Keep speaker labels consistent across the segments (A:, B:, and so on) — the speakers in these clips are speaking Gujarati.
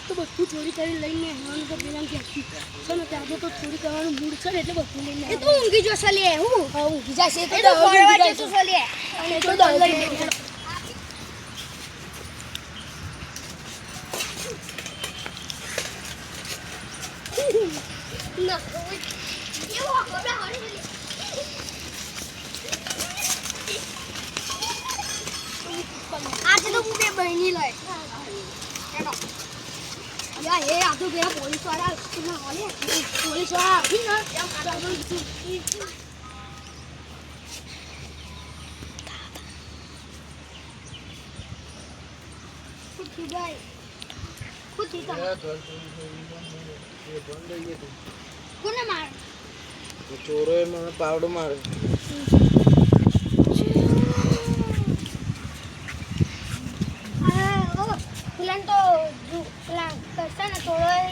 A: તો બધું ચોરી કરી લઈને આવવાનું તો પેલા ક્યાંથી છે ને ત્યાં તો ચોરી કરવાનું મૂડ છે ને એટલે બધું લઈને
B: એ તું ઊંઘી જો સલીએ હું
A: હા ઊંઘી જશે
B: એ તો ફોરવા જતું સલીએ
A: અને તો દલ લઈને
B: ના કેવો કોબરા હરી આજે તો હું બે બહેની લઈ યા એ આ તો બે પોલીસ વાળા ના હોલે
A: પોલીસ વાળા આવી ને
B: ખુદી ભાઈ ખુદી કા કોને માર
C: ચોરોએ મને પાવડો માર્યો
B: પેલા તો પેલા કરતા ને થોડો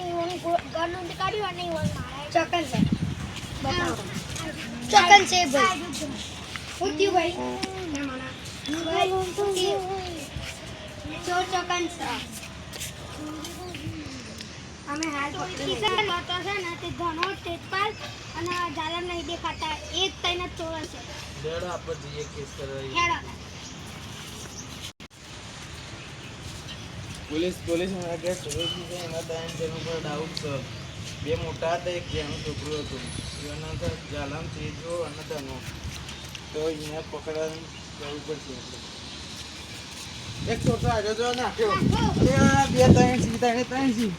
B: ઘર નું કાઢ્યું અને ઈવન મારે ચકન છે બતાવો ચકન છે ભાઈ ખુદી ભાઈ ના માના ભાઈ ખુદી ચોર ચકન છે અમે હાલ કિશન હોતો છે ને તે ધનો તેજપાલ અને જાલમ નહીં દેખાતા એ જ તઈને ચોર છે
C: લેડો આપણે જઈએ કેસ કરવા
B: હેડો
C: પોલીસ મને કે ચોરી છે એના ત્રણ જણ પર ડાઉટ છે બે મોટા હતા એક જેનું છોકરું હતું એના તો જાલમ તેજો અને ધનો તો એને પકડવાનું જવું પડશે એક છોકરો આગળ જો નાખ્યો અરે બે ત્રણ સી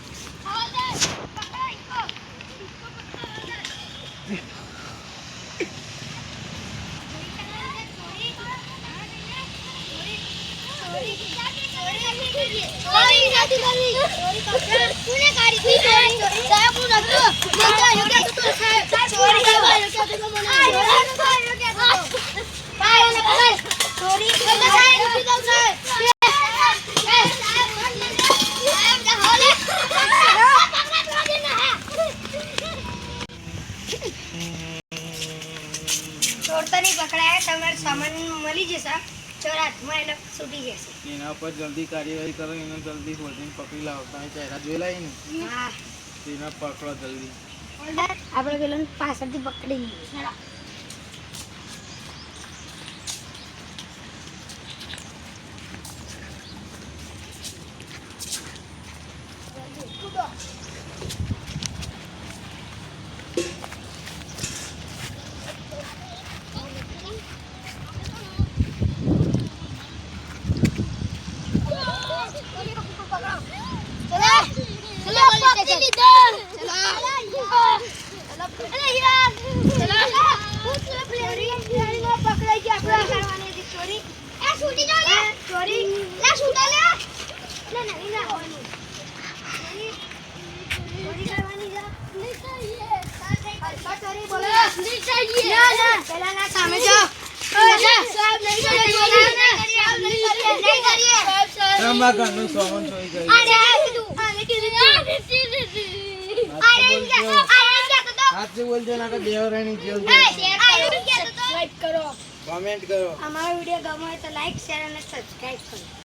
B: ચોરતાની પકડાય તમારે સામાન મળી જશે ચોર હાથમાં એટલે છૂટી જશે
C: એના પર જલ્દી કાર્યવાહી કરો એને જલ્દી શોધીને પકડી લાવો તમે ચહેરા જોયેલા ને
B: હા
C: એને પકડો જલ્દી
B: આપણે પેલો પાછળથી પકડી લઈએ
C: ઘરનું સામાન ચોરી કરી હાથથી બોલજો ના તો દેવરાની જેલ
A: લાઈક કરો
C: કમેન્ટ કરો
B: અમારો વિડિયો ગમે તો લાઈક શેર અને સબસ્ક્રાઇબ કરો